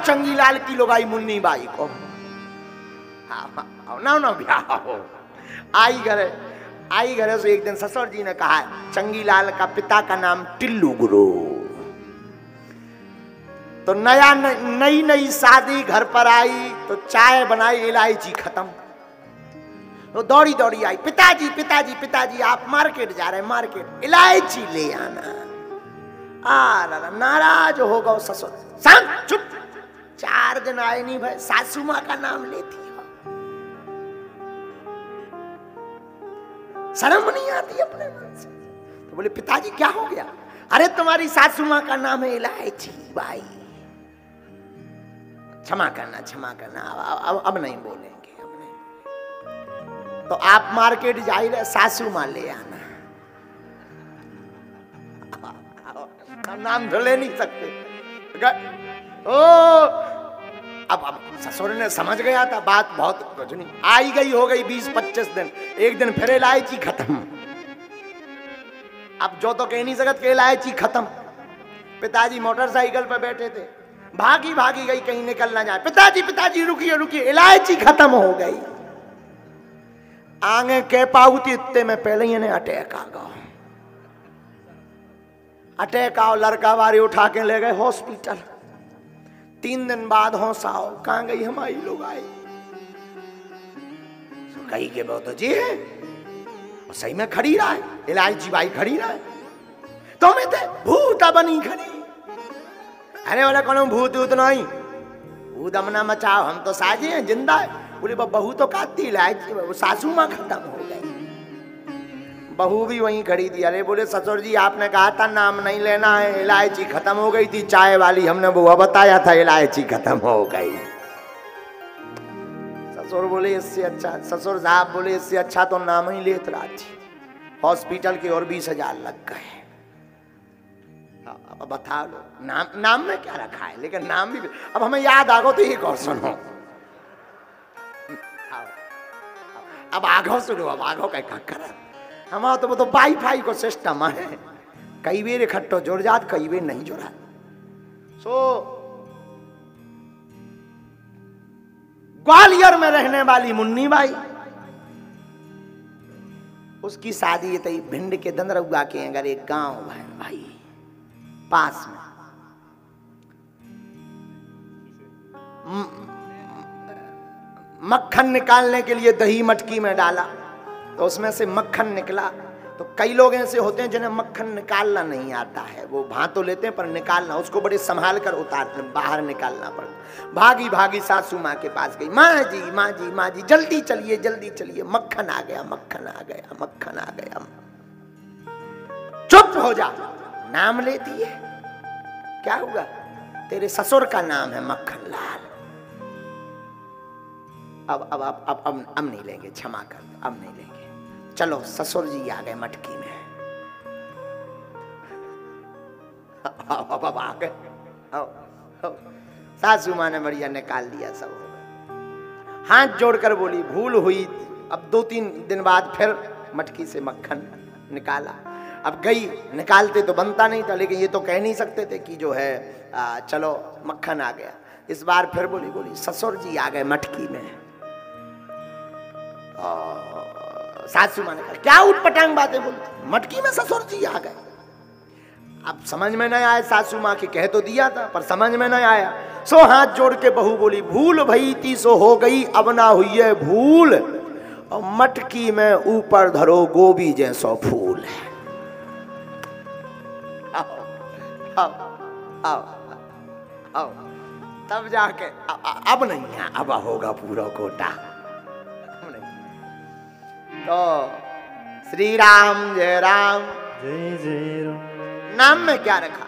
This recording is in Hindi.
चंगीलाल की लोगाई मुन्नी बाई को। ना ना ब्याह हो। आई घरे से एक दिन ससुर जी ने कहा चंगीलाल का पिता का नाम टिल्लू गुरु। तो नई शादी घर पर आई तो चाय बनाई, इलायची खत्म। तो दौड़ी दौड़ी आई, पिताजी पिताजी पिताजी आप मार्केट जा रहे हैं, मार्केट इलायची ले आना। नाराज हो गए ससुर, शांत चुप। 4 दिन आए नहीं भाई, सासू माँ का नाम लेती हो, शर्म नहीं आती अपने मन से। तो बोले पिताजी क्या हो गया? अरे तुम्हारी सासू माँ का नाम है इलायची बाई, क्षमा करना क्षमा करना, अब नहीं बोलेंगे, अब नहीं। तो आप मार्केट जा ही रहे, सासू माँ ले आना। नाम ले नहीं सकते। अब ससुर ने समझ गया था बात, बहुत कुछ नहीं। आई गई हो गई 20-25 दिन, एक दिन फिर इलायची खत्म। अब जो तो कह नहीं सकत कि इलायची खत्म। पिताजी मोटरसाइकिल पर बैठे थे, भागी भागी गई कहीं निकल ना जाए। पिताजी पिताजी रुकिए रुकिए, इलायची खत्म हो गई। आगे कह पाऊती इतने में पहले ही इन्हें अटैक आ गया। अटैक आओ, लड़का वारी उठा के ले गए हॉस्पिटल। 3 दिन बाद होश आओ, कहां गई हमारी लोग आई। तो कही के बहुत जी है, और सही में खड़ी रहा है, इलायची बाई खड़ी रहा है। तो मैं थे भूत बनी खड़ी। अरे बोले कौन भूत भूत नहीं, भूत हमना मचाओ, हम तो साजे हैं, जिंदा है। बोले बहू तो काटती, इलायची वो सासू माँ खत्म हो गई। बहू भी वहीं खड़ी थी। अरे बोले ससुर जी आपने कहा था नाम नहीं लेना है, इलायची खत्म हो गई थी, चाय वाली हमने बुआ बताया था इलायची खत्म हो गई। ससुर बोले इससे अच्छा, ससुर साहब बोले इससे अच्छा तो नाम ही लेत राजी। हॉस्पिटल के और 20,000 लग गए। अब बता लो नाम में क्या रखा है, लेकिन नाम भी अब हमें याद आ गो तो एक और सुनो। अब आगो सुनो, अब आगो क्या कर। हमारा तो वो तो वाईफाई को सिस्टम है, कई बार इकट्ठो जुड़ जात, कई बार नहीं जुड़ा। ग्वालियर में रहने वाली मुन्नी बाई, उसकी शादी थी भिंड के दंदरउआ के अगर एक गांव भाई पास में। मक्खन निकालने के लिए दही मटकी में डाला तो उसमें से मक्खन निकला। तो कई लोग ऐसे होते हैं जिन्हें मक्खन निकालना नहीं आता है, वो भां तो लेते हैं पर निकालना उसको बड़े संभाल कर उतारते, बाहर निकालना पड़ता। भागी भागी सासू माँ के पास गई, माँ जी माँ जी माँ जी जल्दी चलिए, मक्खन आ गया मक्खन आ गया मक्खन आ गया। चुप हो जा, नाम लेती है, क्या हुआ? तेरे ससुर का नाम है मक्खन लाल। अब नहीं लेंगे, क्षमा कर दो, अब नहीं लेंगे। चलो ससुर जी आ गए मटकी में। अब आ गए, सासू माँ ने बढ़िया निकाल दिया सब। हाथ जोड़कर बोली भूल हुई। अब 2-3 दिन बाद फिर मटकी से मक्खन निकाला। अब गई, निकालते तो बनता नहीं था, लेकिन ये तो कह नहीं सकते थे कि जो है चलो मक्खन आ गया। इस बार फिर बोली ससुर जी आ गए मटकी में। सासू माँ ने कहा क्या उटपटांग बातें बोलती, मटकी में ससुर जी आ गए। अब समझ में नहीं आया, सासू माँ के कह तो दिया था पर समझ में नहीं आया। सो हाथ जोड़ के बहू बोली भूल भई ती सो हो गई, अब ना हुई है भूल, और मटकी में ऊपर धरो गोभी जैसो फूल। आओ तब जाके अब नहीं है, अब होगा पूरा कोटा। तो श्री राम जय राम, जय जय राम। नाम में क्या रखा?